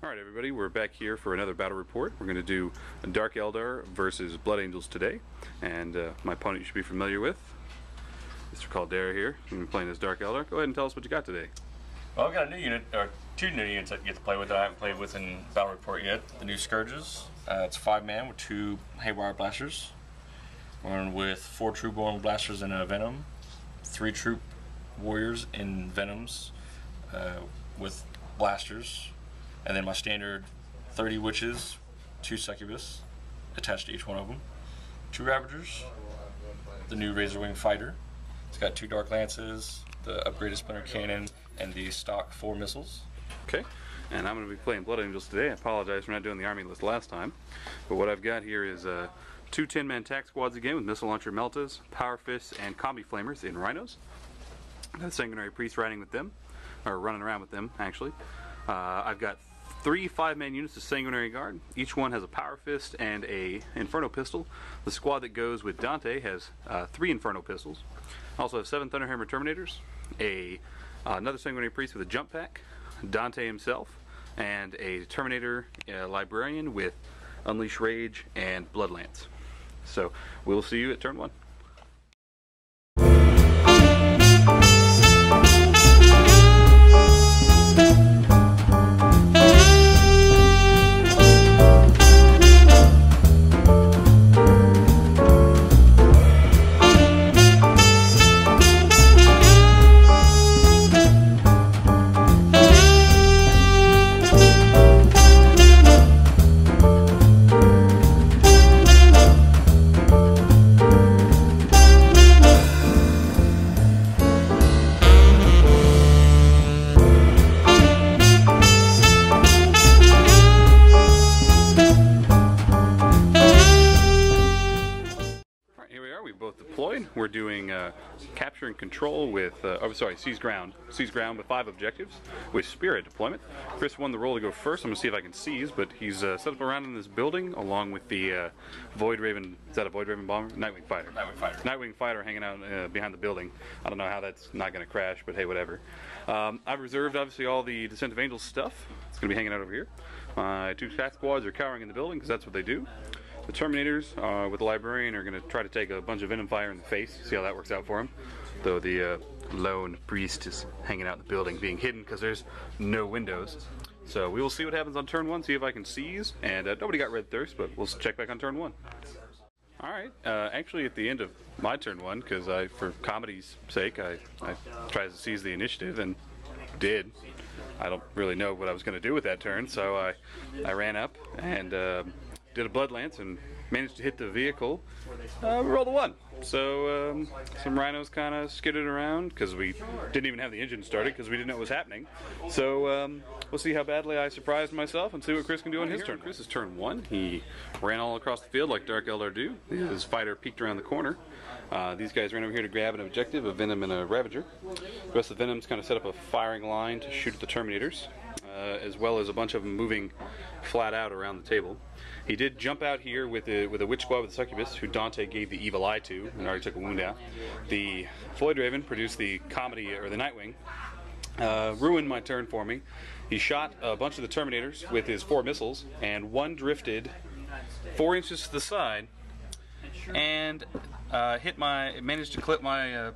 Alright everybody, we're back here for another battle report. We're going to do Dark Eldar versus Blood Angels today. And my opponent you should be familiar with, Mr. Caldera here. We're going to be playing as Dark Eldar. Go ahead and tell us what you got today. Well, I've got a new unit, or two new units that you get to play with that I haven't played with in battle report yet. The new Scourges. It's 5-man with 2 Haywire Blasters. One with 4 Troop-born Blasters and a Venom. 3 Troop Warriors in Venoms with Blasters. And then my standard 30 Witches, 2 Succubus, attached to each one of them. 2 Ravagers, the new Razorwing Fighter. It's got 2 Dark Lances, the upgraded Splinter Cannon, and the stock 4 missiles. Okay, and I'm going to be playing Blood Angels today. I apologize for not doing the army list last time. But what I've got here is 2 10-man tack squads again with Missile Launcher Meltas, Power Fists, and Combi Flamers in Rhinos. Got a Sanguinary Priest riding with them, or running around with them, actually. I've got 3 5-man units of Sanguinary Guard. Each one has a Power Fist and a Inferno Pistol. The squad that goes with Dante has 3 Inferno Pistols. I also have 7 Thunderhammer Terminators, another Sanguinary Priest with a Jump Pack, Dante himself, and a Terminator Librarian with Unleash Rage and Bloodlance. So we'll see you at turn 1. We're doing capture and control with, seize ground with 5 objectives with Spirit deployment. Chris won the role to go first. I'm going to see if I can seize, but he's set up around in this building along with the Void Raven, is that a Void Raven bomber? Nightwing Fighter. Nightwing Fighter hanging out behind the building. I don't know how that's not going to crash, but hey, whatever. I've reserved, obviously, all the Descent of Angels stuff. It's going to be hanging out over here. My 2 tack squads are cowering in the building because that's what they do. The Terminators with the Librarian are going to try to take a bunch of Venom Fire in the face, see how that works out for him. Though the lone priest is hanging out in the building, being hidden because there's no windows. So we will see what happens on turn 1, see if I can seize. And nobody got Red Thirst, but we'll check back on turn 1. Alright, actually at the end of my turn 1, because for comedy's sake, I tried to seize the initiative and did. I don't really know what I was going to do with that turn, so I ran up and did a Blood Lance and managed to hit the vehicle. We rolled a 1. So some rhinos kind of skidded around because we didn't even have the engine started because we didn't know what was happening. So we'll see how badly I surprised myself and see what Chris can do on his turn. Chris is turn 1. He ran all across the field like Dark Eldar do. His fighter peeked around the corner. These guys ran over here to grab an objective, a Venom and a Ravager. The rest of the Venoms kind of set up a firing line to shoot at the Terminators, as well as a bunch of them moving flat out around the table. He did jump out here with a Witch Squad with a Succubus, who Dante gave the Evil Eye to, and already took a wound out. The Void Raven produced the Comedy, or the Nightwing, ruined my turn for me. He shot a bunch of the Terminators with his 4 missiles, and one drifted 4 inches to the side, and managed to clip my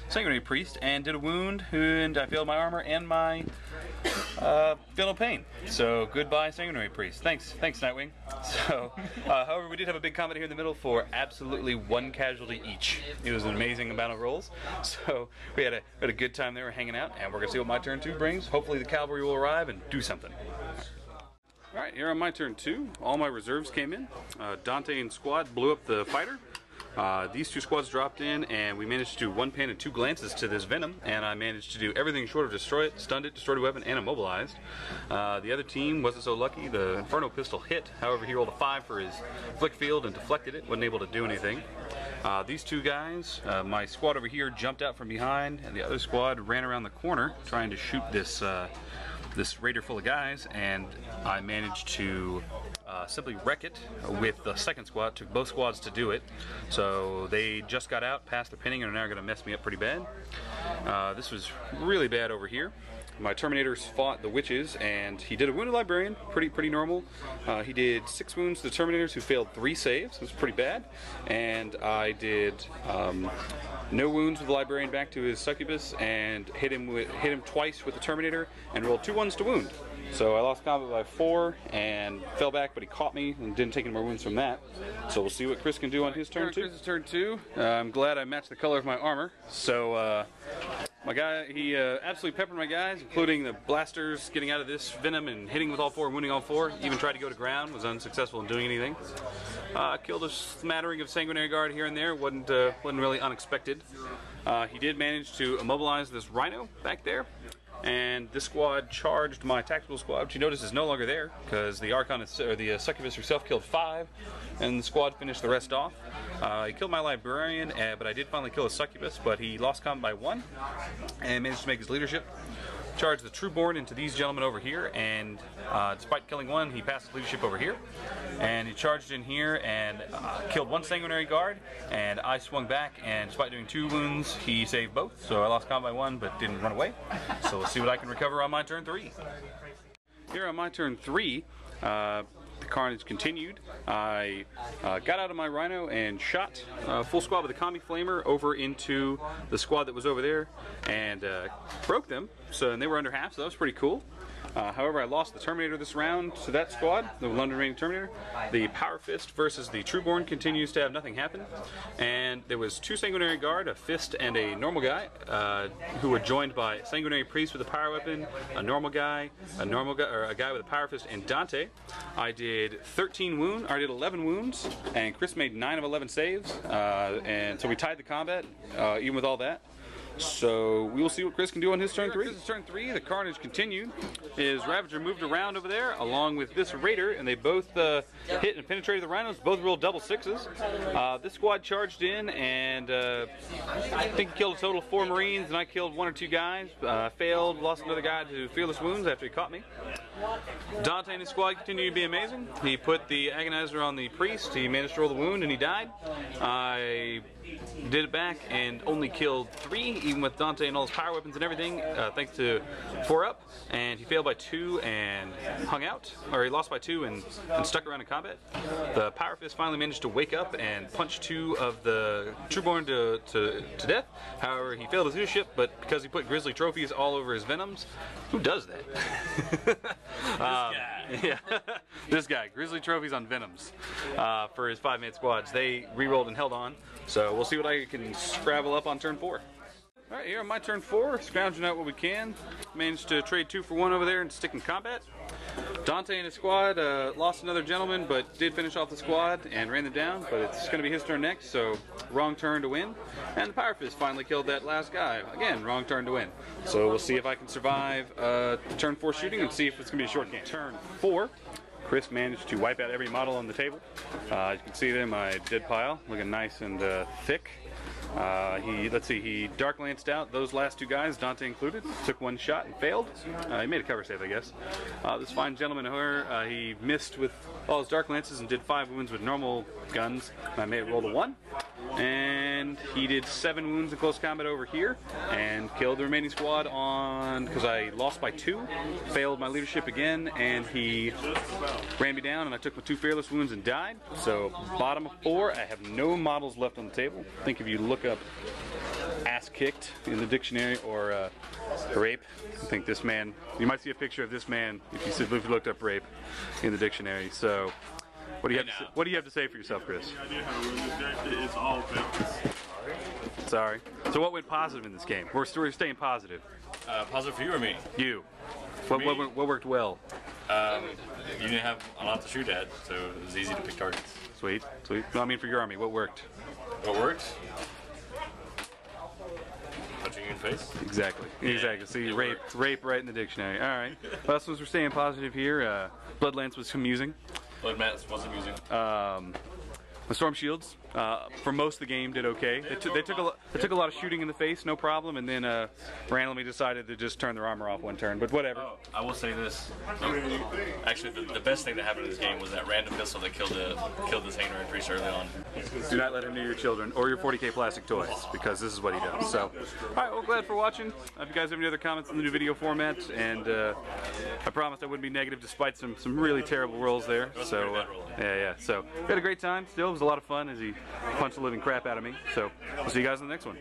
Sanguinary Priest, and did a wound, and I failed my armor and my feel no pain. So goodbye Sanguinary Priest. Thanks Nightwing. So however, we did have a big combat here in the middle for absolutely 1 casualty each. It was an amazing amount of rolls. So we had a good time there hanging out, and we're gonna see what my turn 2 brings. Hopefully the cavalry will arrive and do something. Alright, here on my turn 2, all my reserves came in. Dante and squad blew up the fighter. These 2 squads dropped in, and we managed to do 1 pan and 2 glances to this Venom, and I managed to do everything short of destroy it, stunned it, destroyed a weapon, and immobilized. The other team wasn't so lucky. The Inferno Pistol hit, however he rolled a 5 for his flick field and deflected it, wasn't able to do anything. These 2 guys, my squad over here jumped out from behind, and the other squad ran around the corner trying to shoot this raider full of guys, and I managed to simply wreck it with the second squad. Took both squads to do it, so they just got out past the pinning and are now going to mess me up pretty bad. This was really bad over here. my Terminators fought the witches, and he did a wounded librarian, pretty normal. He did 6 wounds to the Terminators, who failed 3 saves. It was pretty bad. And I did no wounds with the librarian back to his succubus, and hit him twice with the Terminator, and rolled 2 ones to wound. So I lost combat by 4 and fell back, but he caught me and didn't take any more wounds from that. So we'll see what Chris can do on his turn 2. Chris's turn 2. I'm glad I matched the color of my armor. So my guy, he absolutely peppered my guys, including the blasters getting out of this venom and hitting with all 4 and wounding all 4. Even tried to go to ground, was unsuccessful in doing anything. Killed a smattering of Sanguinary Guard here and there, wasn't really unexpected. He did manage to immobilize this Rhino back there. And this squad charged my tactical squad, which you notice is no longer there because the Archon, or the Succubus herself, killed 5, and the squad finished the rest off. He killed my Librarian, but I did finally kill a Succubus, but he lost combat by 1 and managed to make his leadership. Charged the Trueborn into these gentlemen over here, and despite killing 1, he passed his leadership over here. And he charged in here and killed 1 Sanguinary Guard, and I swung back, and despite doing 2 wounds, he saved both. So I lost combat by 1, but didn't run away. So we'll see what I can recover on my turn 3. Here on my turn 3, the carnage continued. I got out of my Rhino and shot full squad with a Combi Flamer over into the squad that was over there, and broke them. And they were under half, so that was pretty cool. However, I lost the Terminator this round to that squad, the London Reigning Terminator. The Power Fist versus the Trueborn continues to have nothing happen. And there was 2 Sanguinary Guard, a Fist, and a normal guy, who were joined by a Sanguinary Priest with a power weapon, a normal guy, or a guy with a Power Fist, and Dante. I did 11 wounds, and Chris made 9 of 11 saves, and so we tied the combat, even with all that. So we will see what Chris can do on his turn 3. Chris's turn 3, the carnage continued. His Ravager moved around over there along with this Raider, and they both hit and penetrated the Rhinos. Both rolled double 6s. This squad charged in, and I think he killed a total of 4 Marines, and I killed 1 or 2 guys. Failed, lost another guy to fearless wounds after he caught me. Dante and his squad continued to be amazing. He put the Agonizer on the Priest. He managed to roll the wound, and he died. I did it back and only killed 3, even with Dante and all his power weapons and everything, thanks to 4-up, and he failed by 2 and hung out, or he lost by 2 and stuck around in combat. The Power Fist finally managed to wake up and punch 2 of the Trueborn to death. However, he failed his leadership, but because he put Grizzly trophies all over his Venoms, who does that? Yeah, this guy, Grizzly trophies on Venoms for his 5-man squads. They re-rolled and held on, so we'll see what I can scrabble up on turn 4. Alright, here on my turn 4, scrounging out what we can. Managed to trade 2 for 1 over there and stick in combat. Dante and his squad lost another gentleman, but did finish off the squad and ran them down, but it's going to be his turn next, so wrong turn to win. And the Power Fist finally killed that last guy. Again, wrong turn to win. So we'll see if I can survive turn 4 shooting and see if it's going to be a short game. Turn 4. Chris managed to wipe out every model on the table. As you can see there, my dead pile, looking nice and thick. He Dark Lanced out those last 2 guys, Dante included. Took 1 shot and failed. He made a cover save, I guess. This fine gentleman here, he missed with all his Dark Lances and did 5 wounds with normal guns. I made it roll a 1. And he did 7 wounds in close combat over here and killed the remaining squad because I lost by 2, failed my leadership again, and he ran me down, and I took my 2 fearless wounds and died. So bottom of 4, I have no models left on the table. I think if you look up ass kicked in the dictionary or rape, I think this man, you might see a picture of this man if you looked up rape in the dictionary. So what do you have to say for yourself, Chris? It's all feelings. Sorry. So what went positive in this game? We're staying positive. Positive for you or me? You. What worked well? You didn't have a lot to shoot at, so it was easy to pick targets. Sweet. No, I mean for your army, what worked? What worked? Punching you in the face? Exactly. See, rape right in the dictionary. All right. Well, since we're staying positive here, Bloodlance was amusing. Bloodlance was amusing. The Storm Shields, for most of the game, did okay. They took a lot of shooting in the face, no problem, and then randomly decided to just turn their armor off 1 turn, but whatever. Oh, I will say this. Actually, the best thing that happened in this game was that random missile that killed the Sanguinary Priest early on. do not let him near your children or your 40K plastic toys, because this is what he does. So, alright, well, glad for watching. If you guys have any other comments on the new video format, and I promised I wouldn't be negative despite some really terrible rolls there. So, yeah. So, we had a great time. Still, it was a lot of fun as he punched the living crap out of me. So, we'll see you guys in the next one.